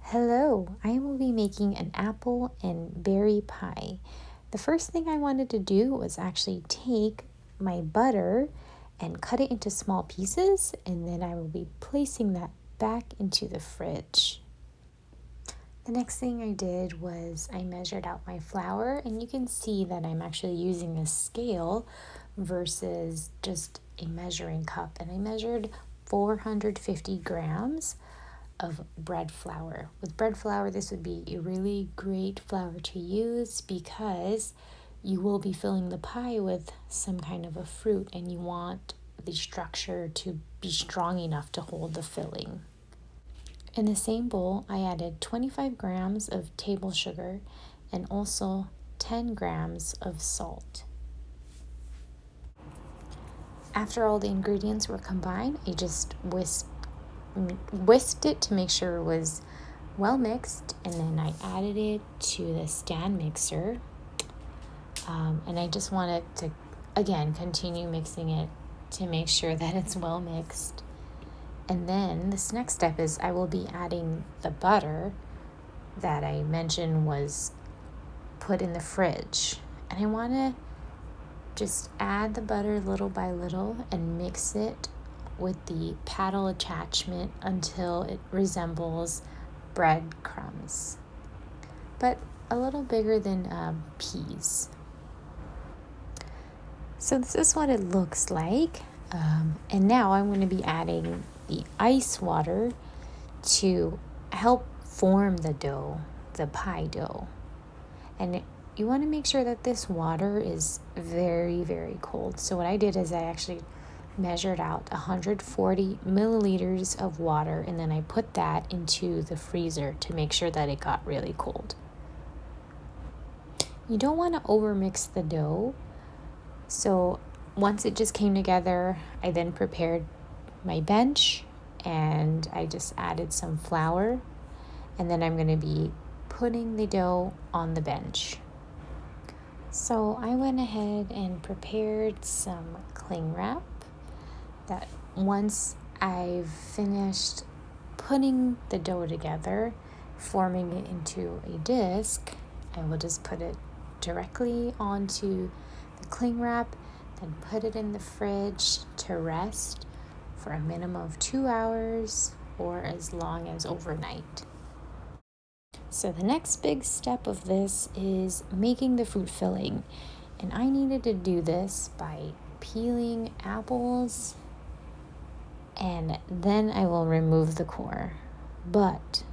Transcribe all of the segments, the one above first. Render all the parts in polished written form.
Hello, I will be making an apple and berry pie. The first thing I wanted to do was actually take my butter and cut it into small pieces, and then I will be placing that back into the fridge. The next thing I did was I measured out my flour, and you can see that I'm actually using a scale versus just a measuring cup, and I measured 450 grams of bread flour. With bread flour, this would be a really great flour to use because you will be filling the pie with some kind of a fruit and you want the structure to be strong enough to hold the filling. In the same bowl, I added 25 grams of table sugar and also 10 grams of salt. After all the ingredients were combined, I just whisked it to make sure it was well mixed, and then I added it to the stand mixer, and I just wanted to again continue mixing it to make sure that it's well mixed. And then this next step is I will be adding the butter that I mentioned was put in the fridge, and I want to just add the butter little by little and mix it with the paddle attachment until it resembles breadcrumbs, but a little bigger than peas. So this is what it looks like, and now I'm going to be adding the ice water to help form the dough, the pie dough. And you want to make sure that this water is very, very cold. So what I did is I actually measured out 140 milliliters of water, and then I put that into the freezer to make sure that it got really cold. You don't want to overmix the dough. So once it just came together, I then prepared my bench and I just added some flour, and then I'm going to be putting the dough on the bench. So I went ahead and prepared some cling wrap that once I've finished putting the dough together, forming it into a disc, I will just put it directly onto the cling wrap, then put it in the fridge to rest for a minimum of 2 hours or as long as overnight. So the next big step of this is making the fruit filling, and I needed to do this by peeling apples, and then I will remove the core. But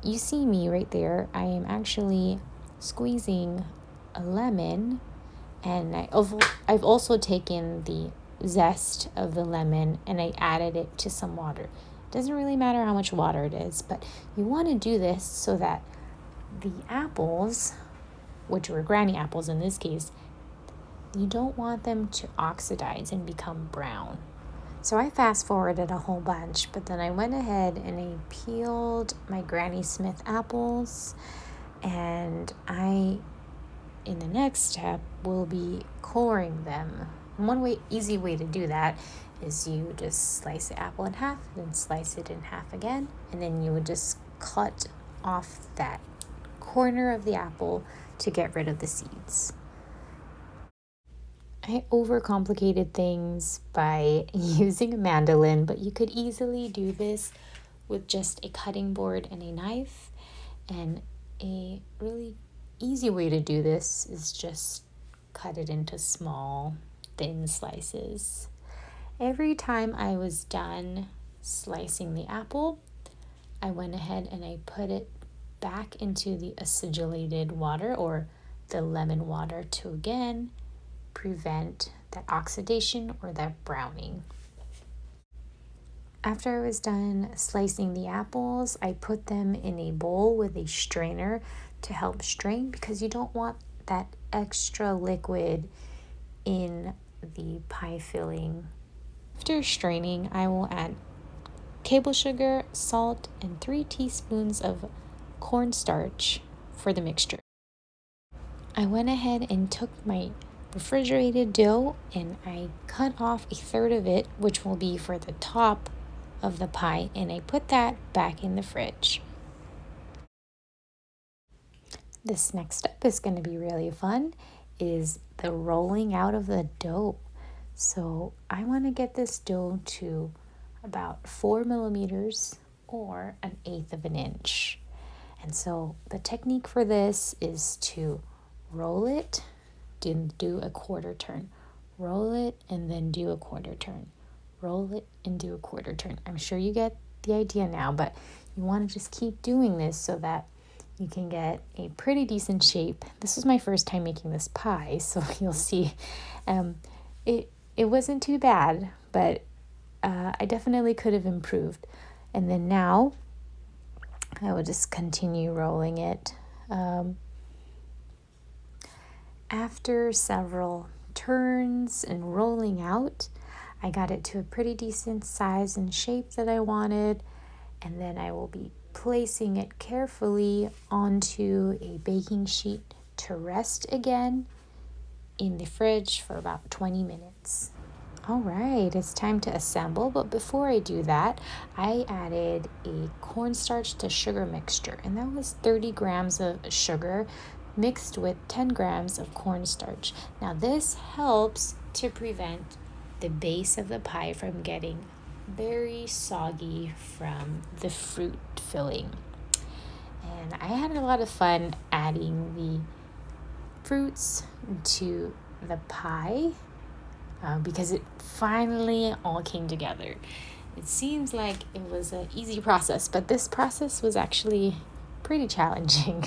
you see me right there, I am actually squeezing a lemon, and I've also taken the zest of the lemon and I added it to some water. It doesn't really matter how much water it is, but you want to do this so that the apples, which were granny apples in this case, you don't want them to oxidize and become brown. So I fast forwarded a whole bunch, but then I went ahead and I peeled my Granny Smith apples, and in the next step, will be coring them. And one easy way to do that is you just slice the apple in half, then slice it in half again, and then you would just cut off that corner of the apple to get rid of the seeds. I overcomplicated things by using a mandolin, but you could easily do this with just a cutting board and a knife. And a really easy way to do this is just cut it into small, thin slices. Every time I was done slicing the apple, I went ahead and I put it back into the acidulated water or the lemon water to again prevent that oxidation or that browning. After I was done slicing the apples, I put them in a bowl with a strainer to help strain, because you don't want that extra liquid in the pie filling. After straining, I will add table sugar, salt, and 3 teaspoons of cornstarch for the mixture. I went ahead and took my refrigerated dough and I cut off a third of it, which will be for the top of the pie, and I put that back in the fridge. This next step is going to be really fun, is the rolling out of the dough. So I want to get this dough to about 4 millimeters or 1/8 of an inch. And so the technique for this is to roll it, do a quarter turn, roll it, and then do a quarter turn, roll it, and do a quarter turn. I'm sure you get the idea now, but you want to just keep doing this so that you can get a pretty decent shape. This was my first time making this pie, so you'll see it wasn't too bad, but I definitely could have improved. And then now I will just continue rolling it. After several turns and rolling out, I got it to a pretty decent size and shape that I wanted, and then I will be placing it carefully onto a baking sheet to rest again in the fridge for about 20 minutes. All right, it's time to assemble, but before I do that, I added a cornstarch to sugar mixture, and that was 30 grams of sugar mixed with 10 grams of cornstarch. Now this helps to prevent the base of the pie from getting very soggy from the fruit filling. And I had a lot of fun adding the fruits to the pie because it finally all came together. It seems like it was an easy process, but this process was actually pretty challenging,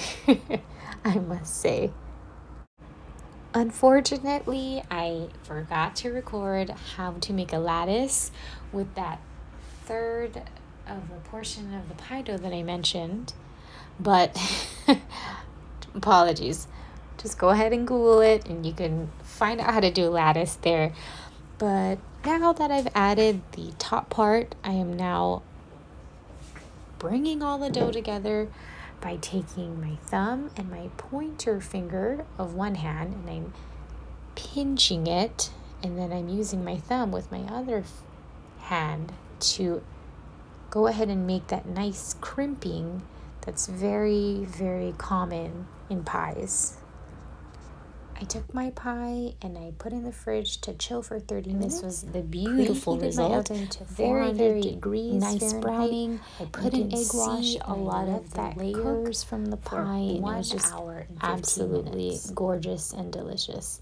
I must say. Unfortunately, I forgot to record how to make a lattice with that third of a portion of the pie dough that I mentioned, but apologies. Just go ahead and Google it and you can find out how to do a lattice there. But now that I've added the top part, I am now bringing all the dough together by taking my thumb and my pointer finger of one hand and I'm pinching it, and then I'm using my thumb with my other hand to go ahead and make that nice crimping that's very, very common in pies. I took my pie and I put in the fridge to chill for 30 minutes. This was the beautiful result. Very, very degrees nice Fahrenheit. Browning. I put in egg wash, a lot of that layers from the pie, and it was just absolutely gorgeous and delicious.